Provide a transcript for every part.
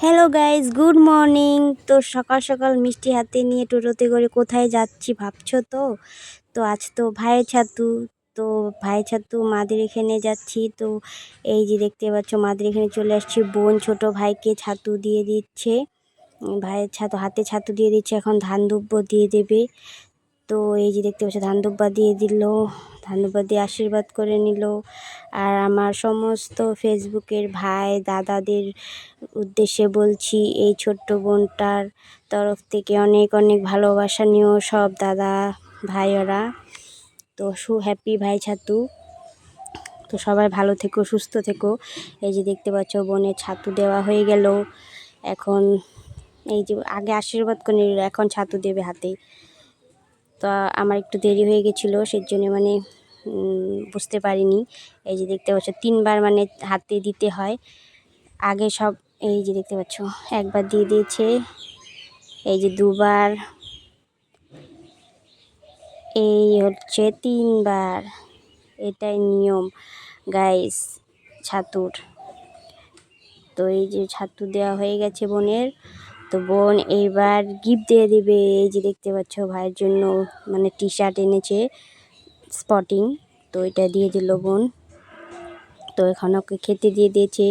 Hello guys, good morning. তো সকাল সকাল মিষ্টি হাতে নিয়ে টোটোতে করে কোথায় যাচ্ছি ভাবছো তো? তো আজ তো ভাইয়ের ছাতু। তো ভাইয়ের ছাতু মাদের এখানে যাচ্ছি। তো এই যে দেখতে পাচ্ছ মাদের এখানে চলে আসছি। বোন ছোট ভাইকে ছাতু দিয়ে দিচ্ছে। ভাইয়ের ছাতু হাতে ছাতু দিয়ে দিচ্ছে, এখন ধান দুব্বো দিয়ে দেবে। তো এই যে দেখতে পাচ্ছ ধান দুব্বা দিয়ে দিল, ধান দুব্বা দিয়ে আশীর্বাদ করে নিল। আর আমার সমস্ত ফেসবুকের ভাই দাদাদের উদ্দেশ্যে বলছি, এই ছোট্ট বোনটার তরফ থেকে অনেক অনেক ভালোবাসা নিও সব দাদা ভাইয়েরা। তো হ্যাপি ভাই ছাতু। তো সবাই ভালো থেকো, সুস্থ থেকো। এই যে দেখতে পাচ্ছ বোনের ছাতু দেওয়া হয়ে গেল। এখন এই যে আগে আশীর্বাদ করে নিল, এখন ছাতু দেবে হাতে। তো আমার একটু দেরি হয়ে গেছিলো, সেই জন্য মানে বুঝতে পারিনি। এই যে দেখতে পাচ্ছ 3বার মানে হাতে দিতে হয়। আগে সব এই যে দেখতে পাচ্ছ একবার দিয়ে দিয়েছে, এই যে 2বার, এই হচ্ছে 3বার। এটাই নিয়ম গাইস ছাতুর। তো এই যে ছাতু দেওয়া হয়ে গেছে বোনের। তো বোন এইবার গিফট দিয়ে দেবে। এই যে দেখতে পাচ্ছ ভাইয়ের জন্য মানে টি শার্ট এনেছে স্পটিং, তো এটা দিয়ে দিল বোন। তো এখন ওকে খেতে দিয়ে দিয়েছে।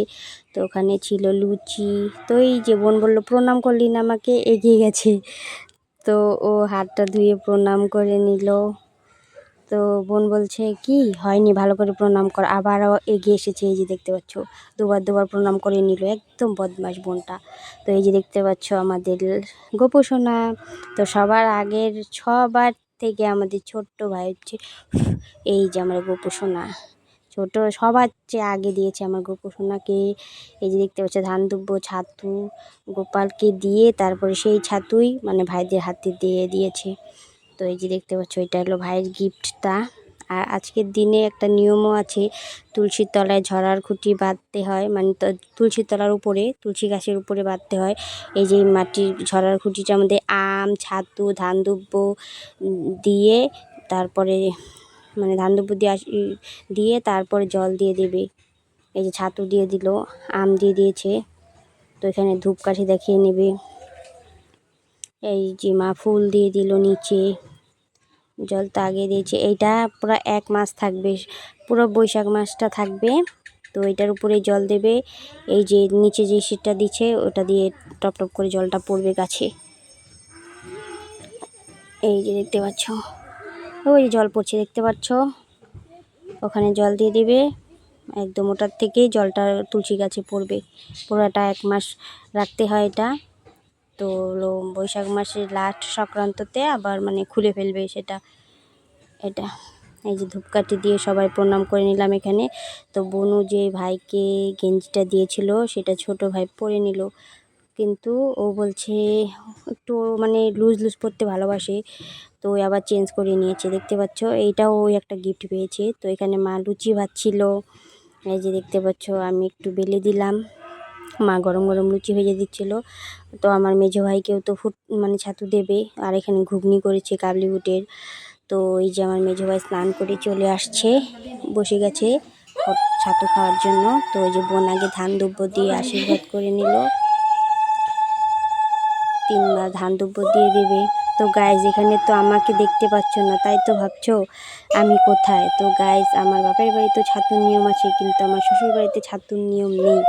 তো ওখানে ছিল লুচি। তো এই যে বোন বললো প্রণাম করলি না আমাকে, এগিয়ে গেছে। তো ও হাতটা ধুয়ে প্রণাম করে নিল। তো বোন বলছে কি হয়নি, ভালো করে প্রণাম কর। আবারও এগিয়ে এসেছে, এই যে দেখতে পাচ্ছ দুবার প্রণাম করে নিল। একদম বদমাশ বোনটা। তো এই যে দেখতে পাচ্ছ আমাদের গোপসোনা। তো সবার আগের সবার থেকে আমাদের ছোট্ট ভাই হচ্ছে এই যে আমার গোপসোনা। ছোট সবার চেয়ে আগে দিয়েছে আমার গোপসোনাকে। এই যে দেখতে পাচ্ছ ধান দুব্বো ছাতু গোপালকে দিয়ে তারপরে সেই ছাতুই মানে ভাইদের হাতে দিয়ে দিয়েছে। তো এই যে দেখতে পাচ্ছ এটা হলো ভাইয়ের গিফটটা। আর আজকের দিনে একটা নিয়মও আছে, তুলসীর তলায় ঝরার খুঁটি বাঁধতে হয়, মানে তো তুলসীর তলার উপরে তুলসী গাছের উপরে বাঁধতে হয়। এই যে মাটির ঝরার খুঁটিটা আমাদের আম ছাতু ধান দুব্বো দিয়ে তারপরে মানে ধান দুব্বো দিয়ে তারপরে জল দিয়ে দেবে। এই যে ছাতু দিয়ে দিল, আম দিয়ে দিয়েছে। তো এখানে ধূপকাঠি দেখিয়ে নেবে। এই যে মা ফুল দিয়ে দিল নিচে, জল তো আগে দিয়েছে। এইটা পুরো 1 মাস থাকবে, পুরো বৈশাখ মাসটা থাকবে। তো এটার উপরে জল দেবে। এই যে নিচে যে শীটটা দিচ্ছে ওটা দিয়ে টপ টপ করে জলটা পড়বে গাছে। এই যে দেখতে পাচ্ছ ওই জল পড়ছে দেখতে পাচ্ছ, ওখানে জল দিয়ে দিবে। একদম ওটার থেকেই জলটা তুলসী গাছে পড়বে। পুরোটা 1 মাস রাখতে হয় এটা। তো বৈশাখ মাসের লাস্ট সংক্রান্ততে আবার মানে খুলে ফেলবে সেটা এটা। এই যে ধূপকাঠি দিয়ে সবাই প্রণাম করে নিলাম এখানে। তো বোনু যে ভাইকে গেঞ্জিটা দিয়েছিল সেটা ছোট ভাই পরে নিল, কিন্তু ও বলছে একটু মানে লুজ পরতে ভালোবাসে, তো ওই আবার চেঞ্জ করে নিয়েছে দেখতে পাচ্ছ। এইটাও ওই একটা গিফট পেয়েছে। তো এখানে মা লুচি ভাজছিল, এই যে দেখতে পাচ্ছ আমি একটু বেলে দিলাম, মা গরম গরম লুচি ভেজে দিচ্ছিল। তো আমার মেজো ভাইকেও তো মানে ছাতু দেবে। আর এখানে ঘুগনি করেছে কাবলি বুটের। তো এই যে আমার মেজো ভাই স্নান করে চলে আসছে, বসে গেছে ছাতু খাওয়ার জন্য। তো ওই যে বোন আগে ধান দুব্বো দিয়ে আশীর্বাদ করে নিল, 3বার ধান দুব্বো দিয়ে দেবে। তো গাইজ এখানে তো আমাকে দেখতে পাচ্ছ না, তাই তো ভাবছো আমি কোথায়। তো গাইজ আমার বাপের বাড়িতে ছাতুর নিয়ম আছে, কিন্তু আমার শ্বশুর বাড়িতে ছাতুর নিয়ম নেই,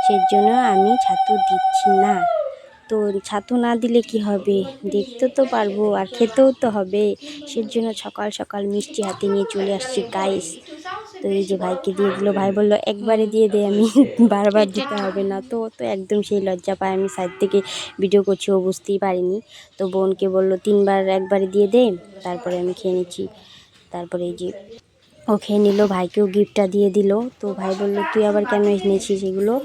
সেই জন্য আমি ছাতু দিচ্ছি না। তো ছাতু না দিলে কি হবে, দেখতে তো পারবো আর খেতেও তো হবে, সেজন্য সকাল সকাল মিষ্টি হাতে নিয়ে চলে আসছি গাইস। তো এই যে ভাইকে দিয়ে দিল, ভাই বললো একবারে দিয়ে দে, আমি বারবার দিতে হবে না। তো তো একদম সেই লজ্জা পায়, আমি সাইড থেকে ভিডিও করছি, ও বুঝতেই পারিনি। তো বোনকে বললো 3বার একবারে দিয়ে দে, তারপরে আমি খেয়ে নিচ্ছি। তারপরে এই যে ও খেয়ে নিল, ভাইকেও গিফটটা দিয়ে দিল। তো ভাই বললো তুই আবার কেন এনেছিস এগুলো।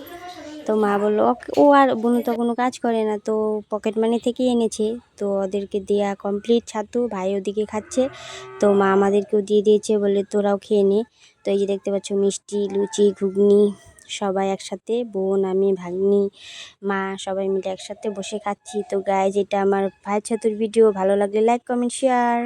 তো মা বললো ও আর বোনু তো কোনো কাজ করে না, তো পকেট মানি থেকেই এনেছে। তো ওদেরকে দেয়া কমপ্লিট ছাতু, ভাই ওদিকে খাচ্ছে। তো মা আমাদেরকেও দিয়ে দিয়েছে, বলে তোরাও খেয়ে নে। তো এই যে দেখতে পাচ্ছ মিষ্টি লুচি ঘুগনি সবাই একসাথে, বোন আমি ভাগ্নি মা সবাই মিলে একসাথে বসে খাচ্ছি। তো গাইজ এটা আমার ভাই ছাতুর ভিডিও, ভালো লাগলে লাইক কমেন্ট শেয়ার।